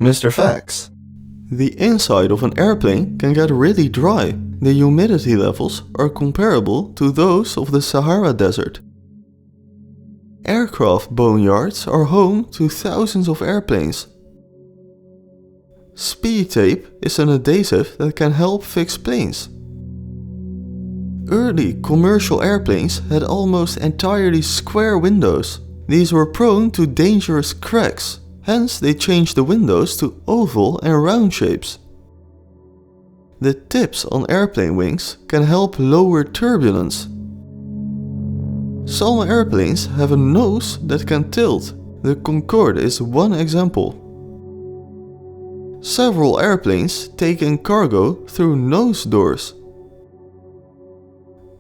Mr. Facts. The inside of an airplane can get really dry. The humidity levels are comparable to those of the Sahara Desert. Aircraft boneyards are home to thousands of airplanes. Speed tape is an adhesive that can help fix planes. Early commercial airplanes had almost entirely square windows. These were prone to dangerous cracks, hence they changed the windows to oval and round shapes. The tips on airplane wings can help lower turbulence. Some airplanes have a nose that can tilt. The Concorde is one example. Several airplanes take in cargo through nose doors.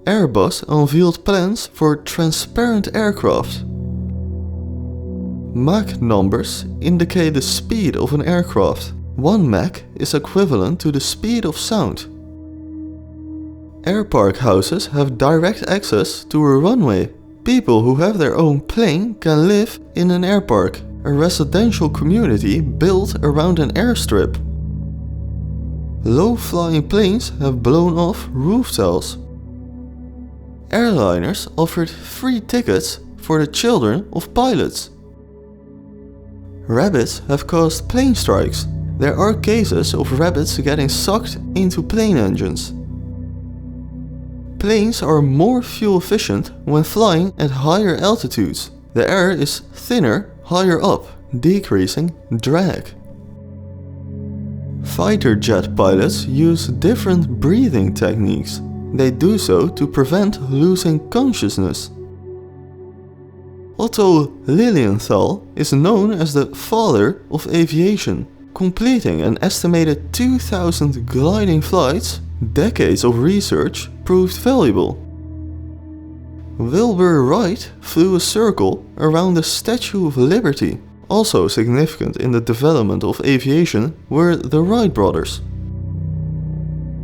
Airbus unveiled plans for transparent aircraft. Mach numbers indicate the speed of an aircraft. 1 Mach is equivalent to the speed of sound. Airpark houses have direct access to a runway. People who have their own plane can live in an airpark, a residential community built around an airstrip. Low-flying planes have blown off roof tiles. Airliners offered free tickets for the children of pilots. Rabbits have caused plane strikes. There are cases of rabbits getting sucked into plane engines. Planes are more fuel efficient when flying at higher altitudes. The air is thinner higher up, decreasing drag. Fighter jet pilots use different breathing techniques. They do so to prevent losing consciousness. Otto Lilienthal is known as the father of aviation, completing an estimated 2,000 gliding flights. Decades of research proved valuable. Wilbur Wright flew a circle around the Statue of Liberty. Also significant in the development of aviation were the Wright brothers.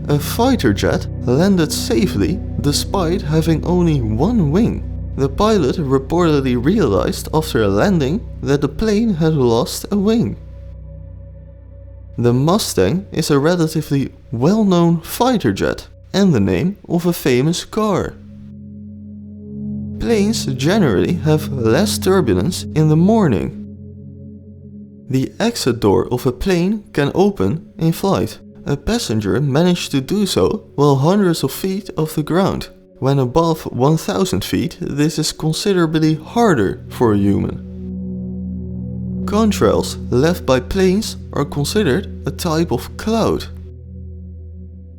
A fighter jet landed safely despite having only one wing. The pilot reportedly realized after landing that the plane had lost a wing. The Mustang is a relatively well-known fighter jet and the name of a famous car. Planes generally have less turbulence in the morning. The exit door of a plane can open in flight. A passenger managed to do so while hundreds of feet off the ground. When above 1,000 feet, this is considerably harder for a human. Contrails left by planes are considered a type of cloud.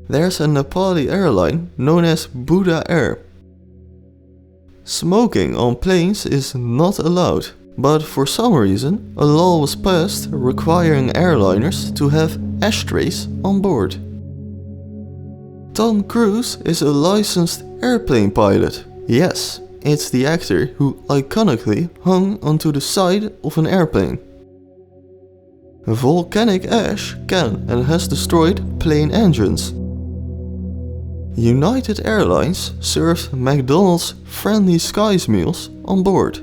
There's a Nepali airline known as Buddha Air. Smoking on planes is not allowed, but for some reason a law was passed requiring airliners to have ashtrays on board. Tom Cruise is a licensed airplane pilot. Yes, it's the actor who iconically hung onto the side of an airplane. Volcanic ash can and has destroyed plane engines. United Airlines served McDonald's Friendly Skies meals on board.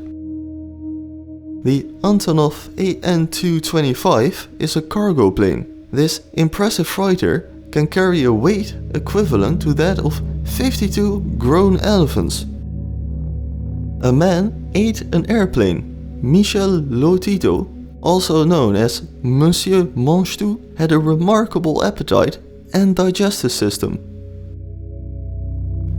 The Antonov AN-225 is a cargo plane. This impressive fighter can carry a weight equivalent to that of 52 grown elephants. A man ate an airplane. Michel Lotito, also known as Monsieur Manchetou, had a remarkable appetite and digestive system.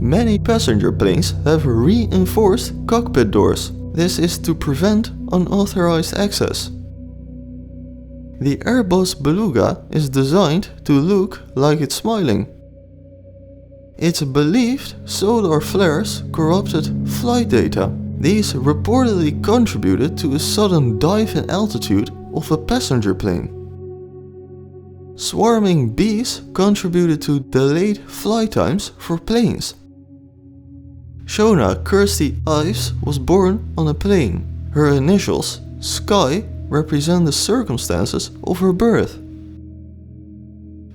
Many passenger planes have reinforced cockpit doors. This is to prevent unauthorized access. The Airbus Beluga is designed to look like it's smiling. It's believed solar flares corrupted flight data. These reportedly contributed to a sudden dive in altitude of a passenger plane. Swarming bees contributed to delayed flight times for planes. Shona Kirsty Ives was born on a plane. Her initials, Sky, represent the circumstances of her birth.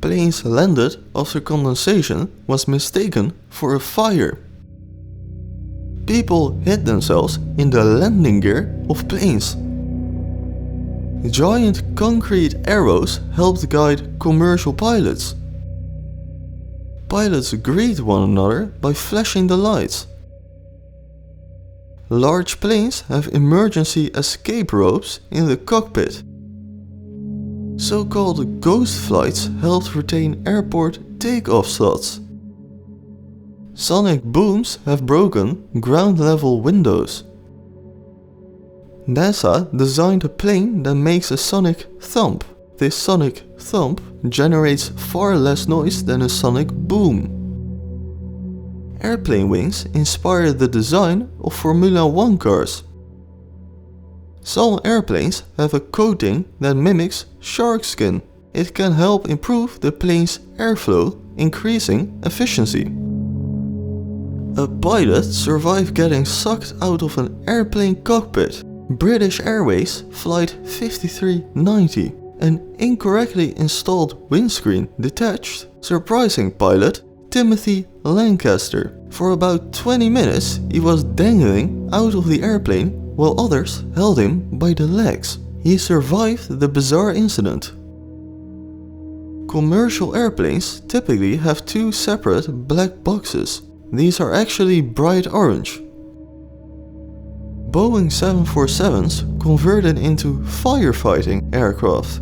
Planes landed after condensation was mistaken for a fire. People hid themselves in the landing gear of planes. Giant concrete arrows helped guide commercial pilots. Pilots greet one another by flashing the lights. Large planes have emergency escape ropes in the cockpit. So-called ghost flights helped retain airport takeoff slots. Sonic booms have broken ground-level windows. NASA designed a plane that makes a sonic thump. This sonic thump generates far less noise than a sonic boom. Airplane wings inspired the design of Formula 1 cars. Some airplanes have a coating that mimics shark skin. It can help improve the plane's airflow, increasing efficiency. A pilot survived getting sucked out of an airplane cockpit. British Airways Flight 5390. An incorrectly installed windscreen detached, surprising pilot Timothy Lancaster. For about 20 minutes he was dangling out of the airplane while others held him by the legs. He survived the bizarre incident. Commercial airplanes typically have two separate black boxes. These are actually bright orange. Boeing 747s converted into firefighting aircraft.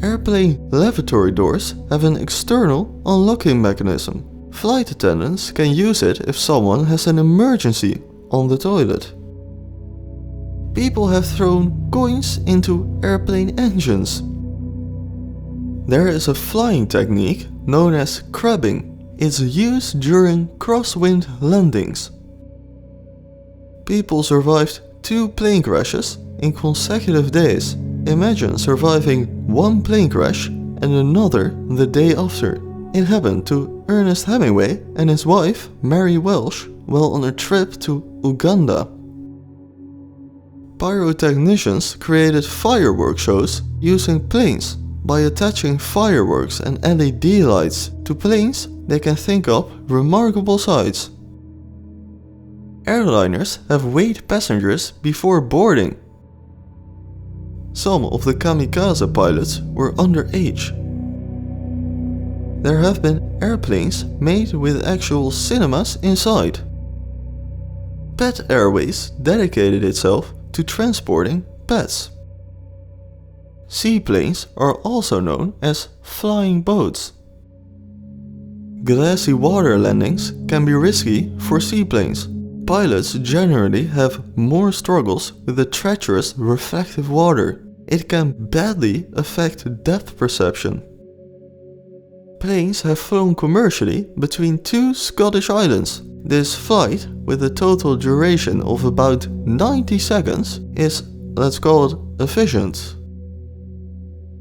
Airplane lavatory doors have an external unlocking mechanism. Flight attendants can use it if someone has an emergency on the toilet. People have thrown coins into airplane engines. There is a flying technique known as crabbing. It's used during crosswind landings. People survived 2 plane crashes in consecutive days. Imagine surviving one plane crash and another the day after. It happened to Ernest Hemingway and his wife Mary Welsh while on a trip to Uganda. Pyrotechnicians created firework shows using planes. By attaching fireworks and LED lights to planes, they can think up remarkable sights. Airliners have weighed passengers before boarding. Some of the kamikaze pilots were underage. There have been airplanes made with actual cinemas inside. Pet Airways dedicated itself to transporting pets. Seaplanes are also known as flying boats. Glassy water landings can be risky for seaplanes. Pilots generally have more struggles with the treacherous reflective water. It can badly affect depth perception. Planes have flown commercially between 2 Scottish islands. This flight, with a total duration of about 90 seconds, is, let's call it, efficient.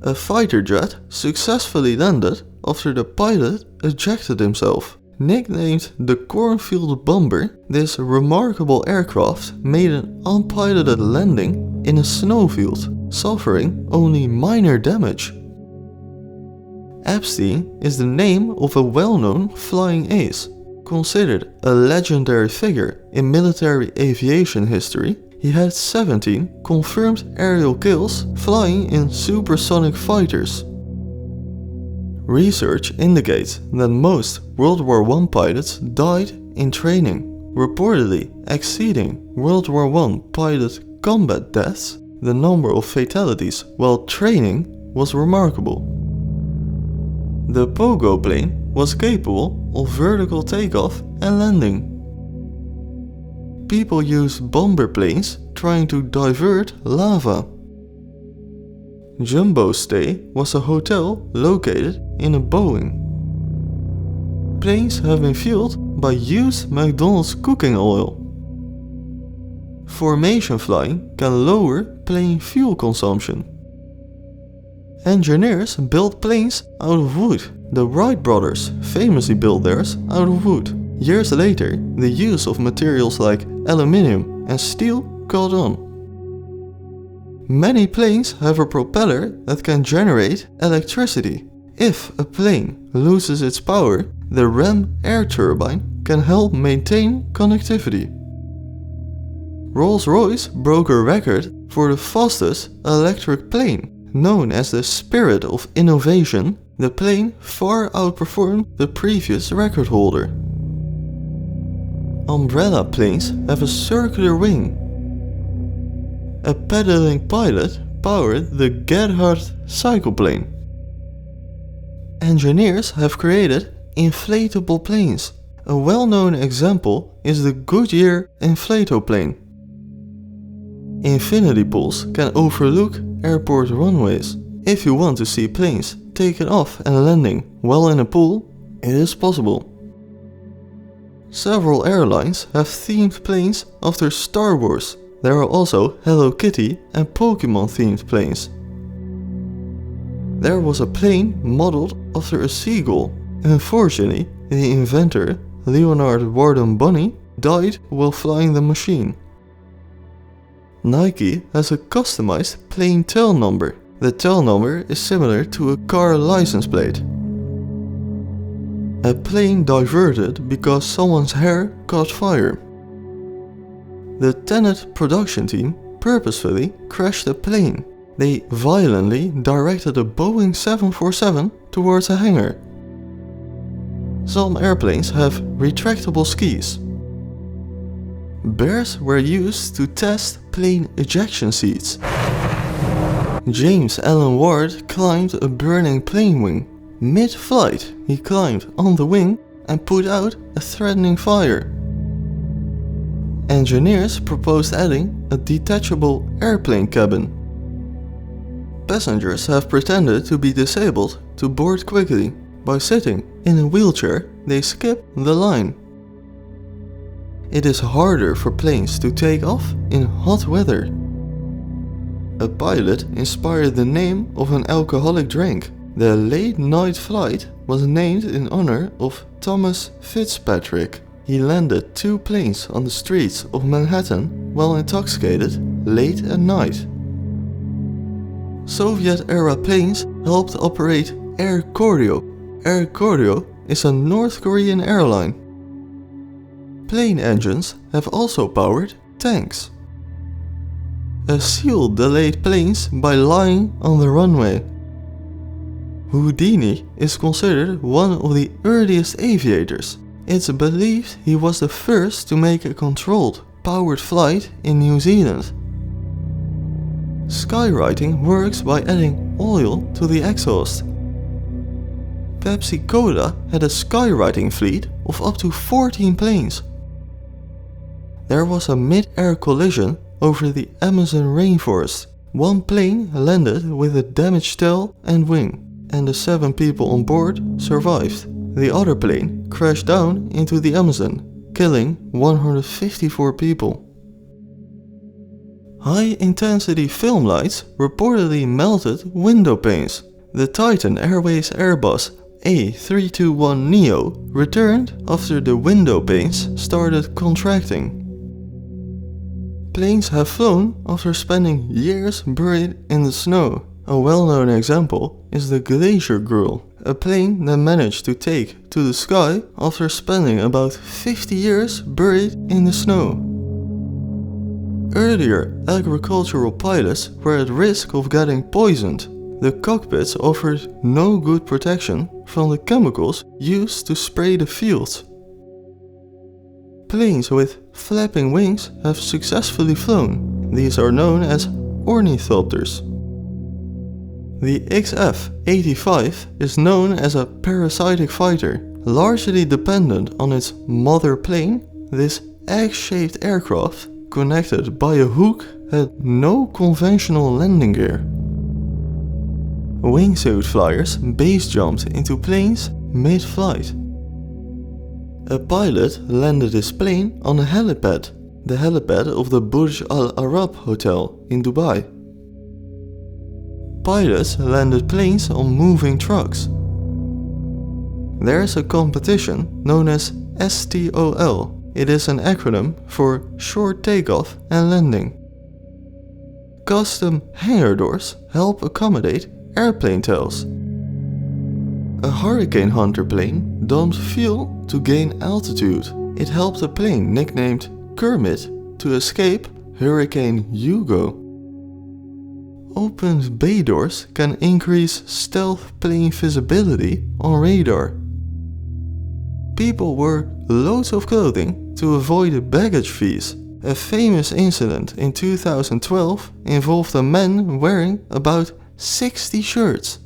A fighter jet successfully landed after the pilot ejected himself. Nicknamed the Cornfield Bomber, this remarkable aircraft made an unpiloted landing in a snowfield, suffering only minor damage. Epstein is the name of a well-known flying ace. Considered a legendary figure in military aviation history, he had 17 confirmed aerial kills flying in supersonic fighters. Research indicates that most World War I pilots died in training, reportedly exceeding World War I pilot combat deaths. The number of fatalities while training was remarkable. The Pogo plane was capable of vertical takeoff and landing. People used bomber planes trying to divert lava. Jumbo Stay was a hotel located in a Boeing. Planes have been fueled by used McDonald's cooking oil. Formation flying can lower plane fuel consumption. Engineers built planes out of wood. The Wright brothers famously built theirs out of wood. Years later, the use of materials like aluminium and steel caught on. Many planes have a propeller that can generate electricity. If a plane loses its power, the ram air turbine can help maintain connectivity. Rolls-Royce broke a record For the fastest electric plane, known as the Spirit of Innovation, the plane far outperformed the previous record holder. Umbrella planes have a circular wing. A pedaling pilot powered the Gerhard cycleplane. Engineers have created inflatable planes. A well-known example is the Goodyear inflatoplane. Infinity pools can overlook airport runways. If you want to see planes taking off and landing while in a pool, it is possible. Several airlines have themed planes after Star Wars. There are also Hello Kitty and Pokemon themed planes. There was a plane modeled after a seagull. Unfortunately, the inventor, Leonard Warden Bunny, died while flying the machine. Nike has a customized plane tail number. The tail number is similar to a car license plate. A plane diverted because someone's hair caught fire. The Tenet production team purposefully crashed a plane. They violently directed a Boeing 747 towards a hangar. Some airplanes have retractable skis. Bears were used to test plane ejection seats. James Allen Ward climbed a burning plane wing. Mid-flight, he climbed on the wing and put out a threatening fire. Engineers proposed adding a detachable airplane cabin. Passengers have pretended to be disabled to board quickly. By sitting in a wheelchair, they skip the line. It is harder for planes to take off in hot weather. A pilot inspired the name of an alcoholic drink. The late night flight was named in honor of Thomas Fitzpatrick. He landed 2 planes on the streets of Manhattan while intoxicated late at night. Soviet-era planes helped operate Air Koryo. Air Koryo is a North Korean airline. Plane engines have also powered tanks. A seal delayed planes by lying on the runway. Houdini is considered one of the earliest aviators. It's believed he was the first to make a controlled, powered flight in New Zealand. Skywriting works by adding oil to the exhaust. Pepsi Cola had a skywriting fleet of up to 14 planes. There was a mid-air collision over the Amazon rainforest. 1 plane landed with a damaged tail and wing, and the 7 people on board survived. The other plane crashed down into the Amazon, killing 154 people. High-intensity film lights reportedly melted window panes. The Titan Airways Airbus A321neo returned after the window panes started contracting. Planes have flown after spending years buried in the snow. A well-known example is the Glacier Girl, a plane that managed to take to the sky after spending about 50 years buried in the snow. Earlier, agricultural pilots were at risk of getting poisoned. The cockpits offered no good protection from the chemicals used to spray the fields. Planes with flapping wings have successfully flown. These are known as ornithopters. The XF-85 is known as a parasitic fighter. Largely dependent on its mother plane, this egg-shaped aircraft, connected by a hook, had no conventional landing gear. Wingsuit flyers base jumped into planes mid-flight. A pilot landed his plane on a helipad, the helipad of the Burj Al Arab Hotel in Dubai. Pilots landed planes on moving trucks. There is a competition known as STOL. It is an acronym for Short Takeoff and Landing. Custom hangar doors help accommodate airplane tails. A Hurricane Hunter plane dumped fuel to gain altitude. It helped a plane nicknamed Kermit to escape Hurricane Hugo. opened bay doors can increase stealth plane visibility on radar. People wore loads of clothing to avoid baggage fees. A famous incident in 2012 involved a man wearing about 60 shirts.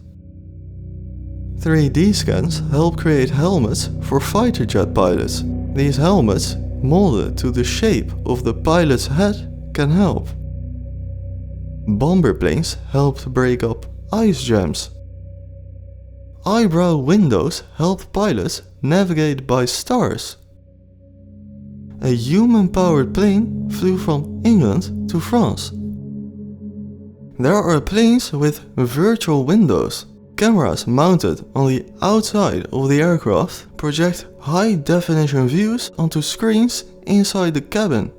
3D scans help create helmets for fighter jet pilots. These helmets, molded to the shape of the pilot's head, can help. Bomber planes helped break up ice jams. Eyebrow windows helped pilots navigate by stars. A human-powered plane flew from England to France. There are planes with virtual windows. Cameras mounted on the outside of the aircraft project high-definition views onto screens inside the cabin.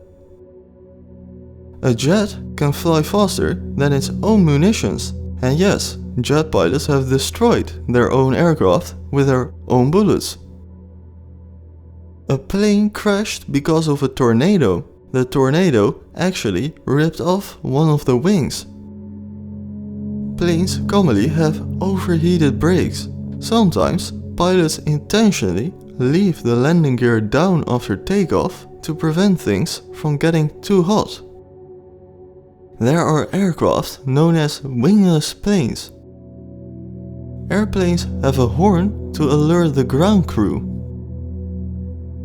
A jet can fly faster than its own munitions, and yes, jet pilots have destroyed their own aircraft with their own bullets. A plane crashed because of a tornado. The tornado actually ripped off one of the wings. Planes commonly have overheated brakes. Sometimes pilots intentionally leave the landing gear down after takeoff to prevent things from getting too hot. There are aircraft known as wingless planes. Airplanes have a horn to alert the ground crew.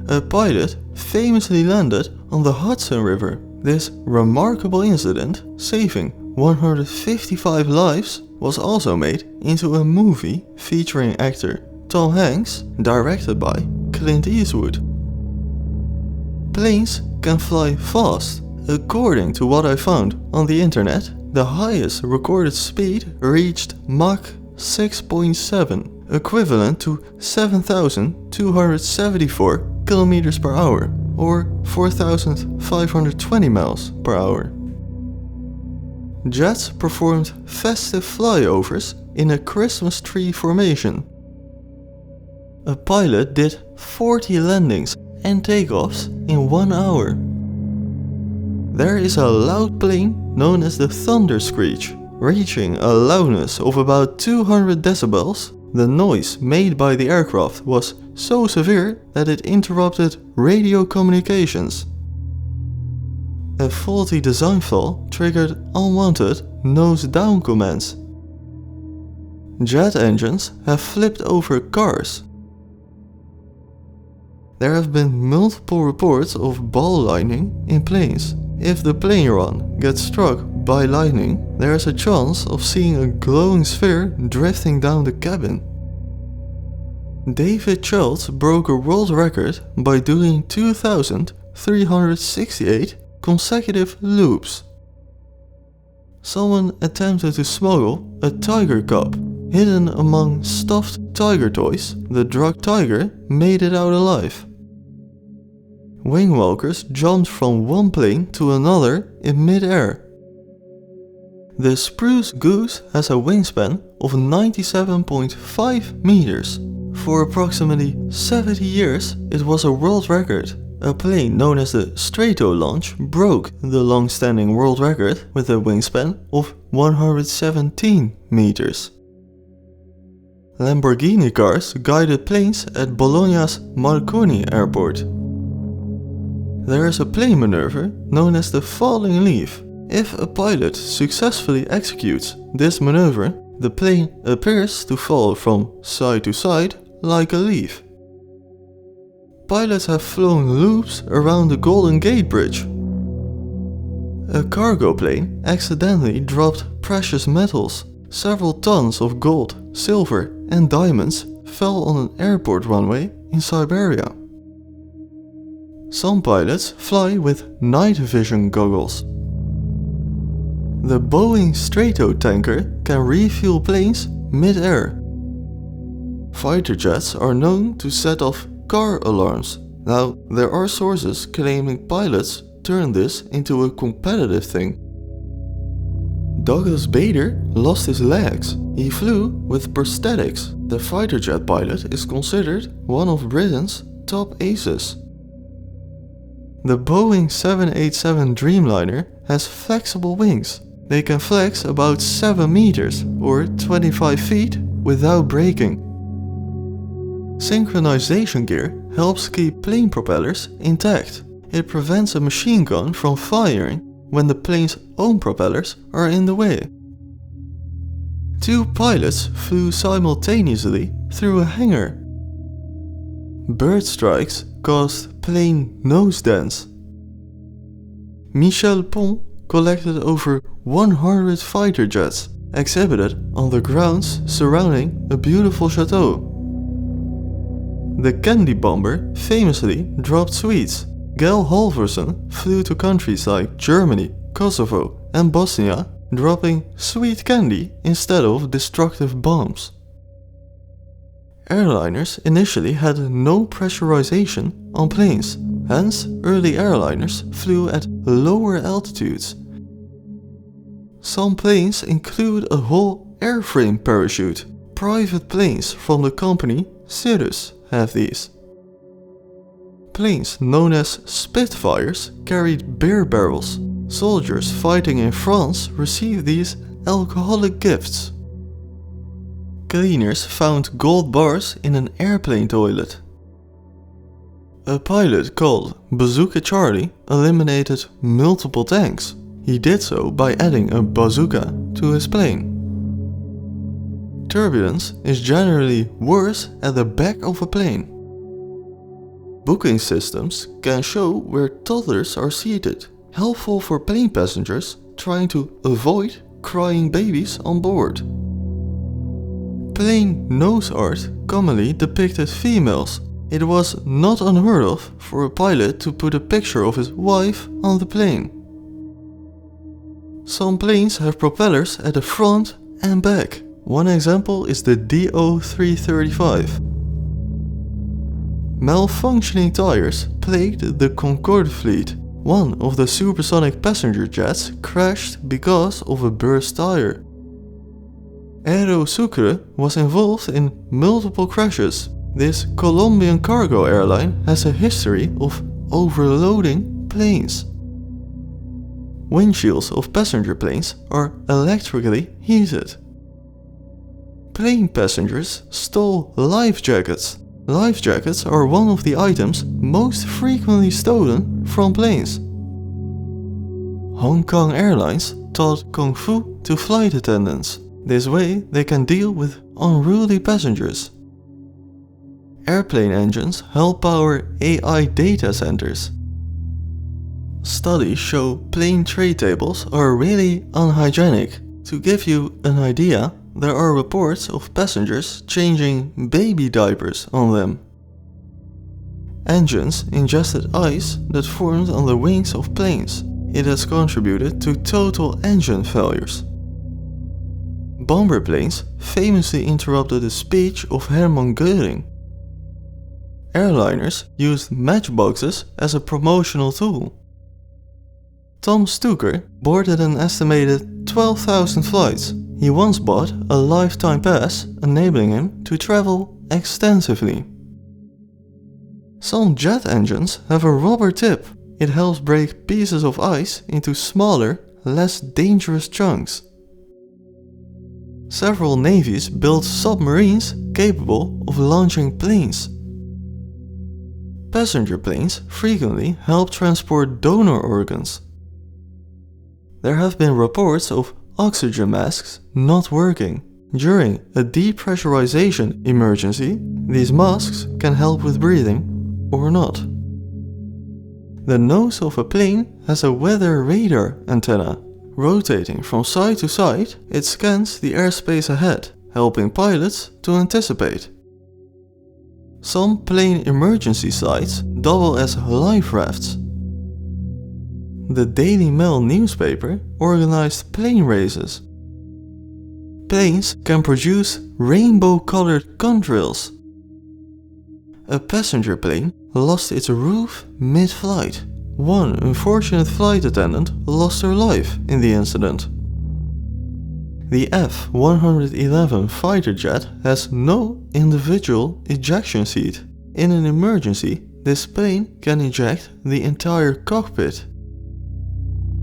A pilot famously landed on the Hudson River. This remarkable incident, saving 155 lives, was also made into a movie featuring actor Tom Hanks, directed by Clint Eastwood. Planes can fly fast. According to what I found on the internet, the highest recorded speed reached Mach 6.7, equivalent to 7,274 kilometers per hour, or 4,520 miles per hour. Jets performed festive flyovers in a Christmas tree formation. A pilot did 40 landings and takeoffs in 1 hour. There is a loud plane known as the Thunder Screech, reaching a loudness of about 200 decibels. The noise made by the aircraft was so severe that it interrupted radio communications. A faulty design flaw triggered unwanted nose-down commands. Jet engines have flipped over cars. There have been multiple reports of ball lightning in planes. If the plane run gets struck by lightning, there is a chance of seeing a glowing sphere drifting down the cabin. David Schultz broke a world record by doing 2,368 consecutive loops. Someone attempted to smuggle a tiger cub. Hidden among stuffed tiger toys, the drug tiger made it out alive. Wingwalkers jumped from one plane to another in mid-air. The spruce goose has a wingspan of 97.5 meters. For approximately 70 years, it was a world record. A plane known as the Strato launch broke the long-standing world record with a wingspan of 117 meters. Lamborghini cars guided planes at Bologna's Marconi airport. There is a plane maneuver known as the falling leaf. If a pilot successfully executes this maneuver, the plane appears to fall from side to side like a leaf. Pilots have flown loops around the Golden Gate Bridge. A cargo plane accidentally dropped precious metals. Several tons of gold, silver and diamonds fell on an airport runway in Siberia. Some pilots fly with night vision goggles. The Boeing Strato tanker can refuel planes mid-air. Fighter jets are known to set off car alarms. Now, there are sources claiming pilots turned this into a competitive thing. Douglas Bader lost his legs. He flew with prosthetics. The fighter jet pilot is considered one of Britain's top aces. The Boeing 787 Dreamliner has flexible wings. They can flex about 7 meters or 25 feet without breaking. Synchronization gear helps keep plane propellers intact. It prevents a machine gun from firing when the plane's own propellers are in the way. 2 pilots flew simultaneously through a hangar. Bird strikes caused plane nose dents. Michel collected over 100 fighter jets exhibited on the grounds surrounding a beautiful chateau. The candy bomber famously dropped sweets. Gilles Halvorsen flew to countries like Germany, Kosovo and Bosnia, dropping sweet candy instead of destructive bombs. Airliners initially had no pressurization on planes, hence early airliners flew at lower altitudes. Some planes include a whole airframe parachute. Private planes from the company Cirrus have these. Planes known as Spitfires carried beer barrels. Soldiers fighting in France received these alcoholic gifts. Cleaners found gold bars in an airplane toilet. A pilot called Bazooka Charlie eliminated multiple tanks. He did so by adding a bazooka to his plane. Turbulence is generally worse at the back of a plane. Booking systems can show where toddlers are seated, helpful for plane passengers trying to avoid crying babies on board. Plane nose art commonly depicted females. It was not unheard of for a pilot to put a picture of his wife on the plane. Some planes have propellers at the front and back. One example is the DO-335. Malfunctioning tires plagued the Concorde fleet. One of the supersonic passenger jets crashed because of a burst tire. Aero Sucre was involved in multiple crashes. This Colombian cargo airline has a history of overloading planes. Windshields of passenger planes are electrically heated. Plane passengers stole life jackets. Life jackets are one of the items most frequently stolen from planes. Hong Kong Airlines taught Kung Fu to flight attendants. This way they can deal with unruly passengers. Airplane engines help power AI data centers. Studies show plane tray tables are really unhygienic. To give you an idea, there are reports of passengers changing baby diapers on them. Engines ingested ice that formed on the wings of planes. It has contributed to total engine failures. Bomber planes famously interrupted the speech of Hermann Göring. Airliners used matchboxes as a promotional tool. Tom Stuker boarded an estimated 12,000 flights. He once bought a lifetime pass, enabling him to travel extensively. Some jet engines have a rubber tip. It helps break pieces of ice into smaller, less dangerous chunks. Several navies built submarines capable of launching planes. Passenger planes frequently help transport donor organs. There have been reports of oxygen masks not working. During a depressurization emergency, these masks can help with breathing or not. The nose of a plane has a weather radar antenna. Rotating from side to side, it scans the airspace ahead, helping pilots to anticipate. Some plane emergency sites double as life rafts. The Daily Mail newspaper organized plane races. Planes can produce rainbow-colored contrails. A passenger plane lost its roof mid-flight. One unfortunate flight attendant lost her life in the incident. The F-111 fighter jet has no individual ejection seat. In an emergency, this plane can eject the entire cockpit.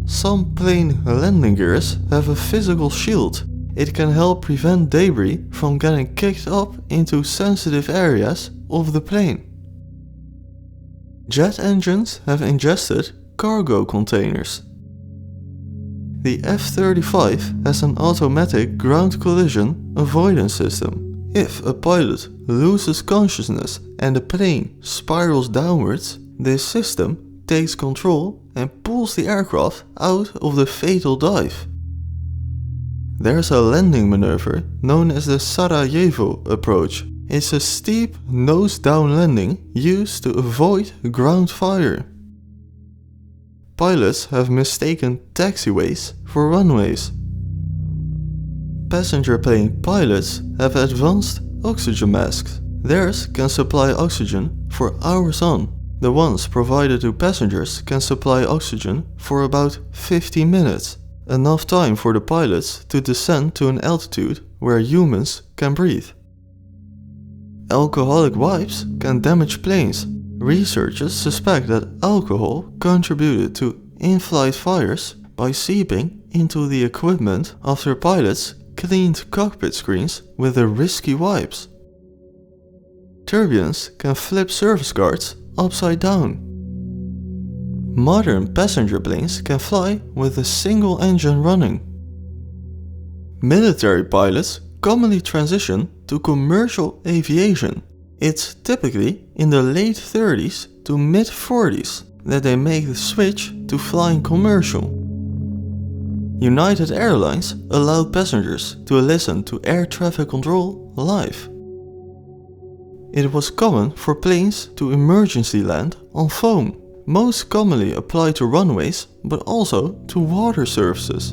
Some plane landing gears have a physical shield. It can help prevent debris from getting kicked up into sensitive areas of the plane. Jet engines have ingested cargo containers. The F-35 has an automatic ground collision avoidance system. If a pilot loses consciousness and the plane spirals downwards, this system takes control and pulls the aircraft out of the fatal dive. There's a landing maneuver known as the Sarajevo approach. It's a steep nose-down landing used to avoid ground fire. Pilots have mistaken taxiways for runways. Passenger plane pilots have advanced oxygen masks. Theirs can supply oxygen for hours on. The ones provided to passengers can supply oxygen for about 15 minutes, enough time for the pilots to descend to an altitude where humans can breathe. Alcoholic wipes can damage planes. Researchers suspect that alcohol contributed to in-flight fires by seeping into the equipment after pilots cleaned cockpit screens with the risky wipes. Turbulence can flip service cards upside down. Modern passenger planes can fly with a single engine running. Military pilots commonly transition to commercial aviation. It's typically in the late 30s to mid 40s that they make the switch to flying commercial. United Airlines allowed passengers to listen to air traffic control live. It was common for planes to emergency land on foam, most commonly applied to runways but also to water surfaces.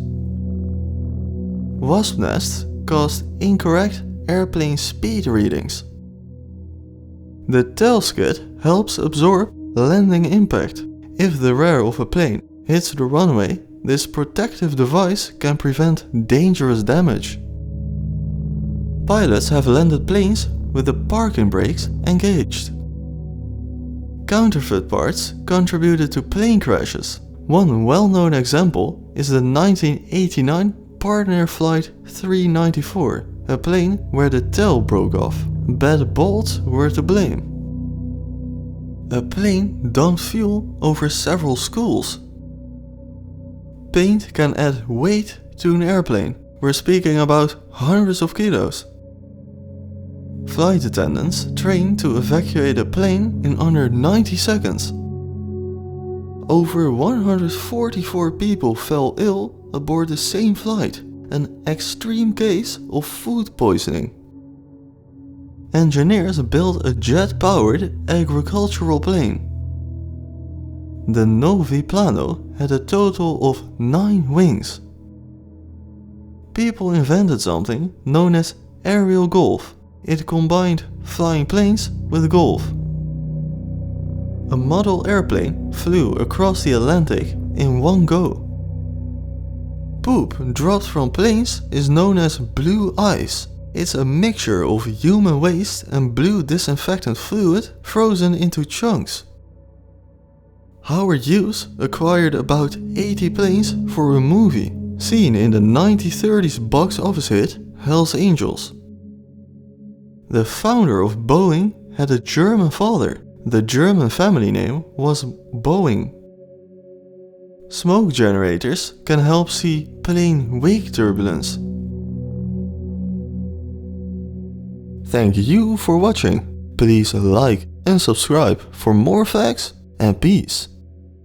Wasp nests caused incorrect airplane speed readings. The tail skid helps absorb landing impact. If the rear of a plane hits the runway, this protective device can prevent dangerous damage. Pilots have landed planes with the parking brakes engaged. Counterfeit parts contributed to plane crashes. One well-known example is the 1989 Partner Flight 394, a plane where the tail broke off. Bad bolts were to blame. A plane dumped fuel over several schools. Paint can add weight to an airplane. We're speaking about hundreds of kilos. Flight attendants trained to evacuate a plane in under 90 seconds. Over 144 people fell ill aboard the same flight, an extreme case of food poisoning. Engineers built a jet-powered agricultural plane. The Novi Plano had a total of 9 wings. People invented something known as aerial golf. It combined flying planes with golf. A model airplane flew across the Atlantic in one go. Poop dropped from planes is known as blue ice. It's a mixture of human waste and blue disinfectant fluid frozen into chunks. Howard Hughes acquired about 80 planes for a movie, seen in the 1930s box office hit Hell's Angels. The founder of Boeing had a German father. The German family name was Boeing. Smoke generators can help see plane wake turbulence. Thank you for watching. Please like and subscribe for more facts and peace.